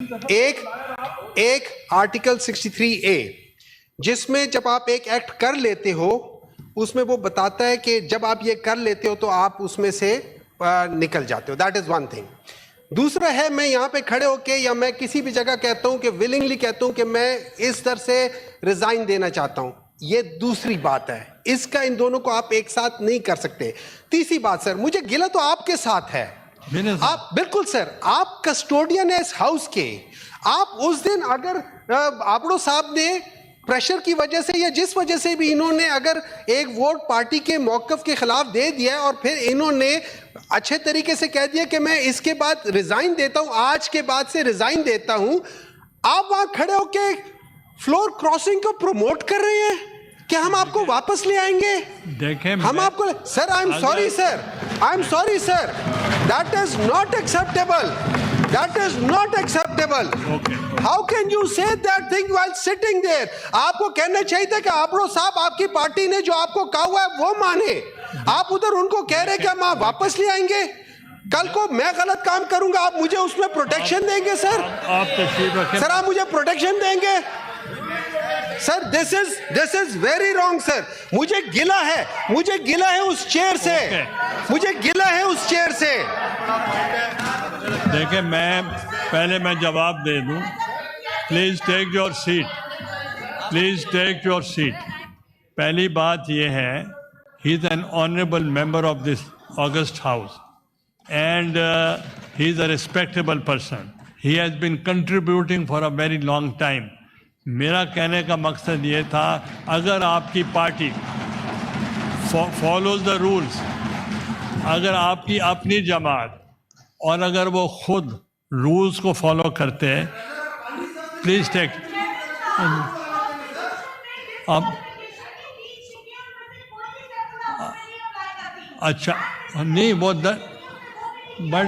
एक article 63A जिसमें जब आप एक एक्ट कर लेते हो उसमें वो बताता है कि जब आप ये कर लेते हो तो आप उसमें से निकल जाते हो। That is one thing. दूसरा है, मैं यहाँ पे खड़े होके या मैं किसी भी जगह कहता हूँ कि विलिंगली कहता हूँ कि मैं इस तरह से रिजाइन देना चाहता हूँ, ये दूसरी बात है। इसका इन दोनों को आप एक साथ नहीं कर सकते। तीसरी बात सर, मुझे गिला तो आपके साथ है। आप बिल्कुल सर, आप कस्टोडियन है इस हाउस के। आप उस दिन अगर आपड़ो साहब ने प्रेशर की वजह से या जिस वजह से भी इन्होंने अगर एक वोट पार्टी के मौकफ के खिलाफ दे दिया है और फिर इन्होंने अच्छे तरीके से कह दिया कि मैं इसके बाद रिजाइन देता हूं, आज के बाद से रिजाइन देता हूं, आप वहां खड़े होके फ्लोर क्रॉसिंग को प्रमोट कर रहे हैं। क्या हम आपको वापस ले आएंगे? देखें, हम आपको sir, I am sorry sir, I am sorry sir, that is not acceptable, that is not acceptable. How can you say that thing while sitting there? आपको कहना चाहिए था कि आपरो साहब, आपकी पार्टी ने जो आपको कहा हुआ है वो माने। आप उधर उनको कह रहे कि हम आप वापस ले आएंगे। कल को मैं गलत काम करूंगा, आप मुझे उसमें प्रोटेक्शन देंगे सर? आप तशरीफ रखें सर, आप मुझे प्रोटेक्शन देंगे sir? This is very wrong sir. मुझे गिला है उस चेयर से, मुझे गिला है उस चेयर से। देखिए, मैं जवाब दे दूं। Please take your seat, please take your seat. पहली बात यह है, he is an honourable member of this august house and he is a respectable person. He has been contributing for a very long time. मेरा कहने का मकसद ये था, अगर आपकी पार्टी फॉलोज द रूल्स, अगर आपकी अपनी जमात और अगर वो खुद रूल्स को फॉलो करते हैं, प्लीज टेक। अब अच्छा नहीं, वो but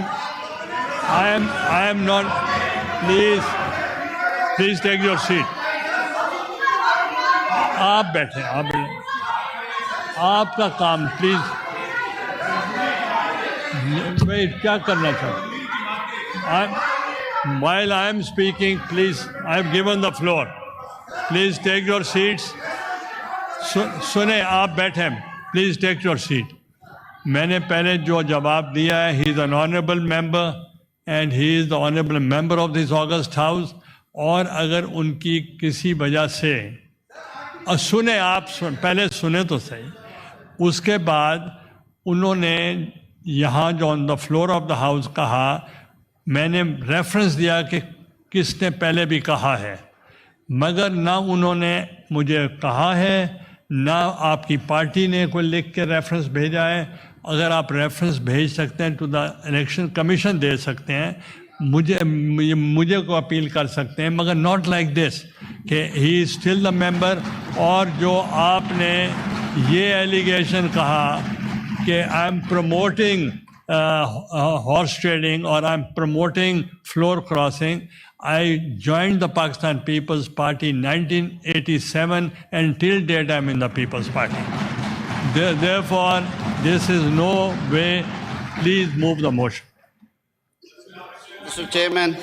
I am not. Please take your seat. आप बैठे, आपका काम, प्लीज। मैं क्या करना चाहता हूँ? While I am speaking, please, I have given the floor. Please take your seats. सुने, आप बैठे, प्लीज टेक योर सीट। मैंने पहले जो जवाब दिया है, he is an honourable member and he is the honourable member of this august house. और अगर उनकी किसी वजह से सुने, आप पहले सुने तो सही। उसके बाद उन्होंने यहाँ जो on the floor of the house कहा, मैंने रेफरेंस दिया कि किसने पहले भी कहा है, मगर ना उन्होंने मुझे कहा है, ना आपकी पार्टी ने कोई लिख के रेफरेंस भेजा है। अगर आप रेफरेंस भेज सकते हैं तो द इलेक्शन कमीशन दे सकते हैं, मुझे को अपील कर सकते हैं, मगर नॉट लाइक दिस कि he is still the member. और जो आपने ये एलिगेशन कहा कि I am promoting horse trading or I'm promoting floor crossing. I joined the Pakistan People's Party in 1987 and till date I'm in the People's Party. Therefore, this is no way. Please move the motion. Mr. Chairman.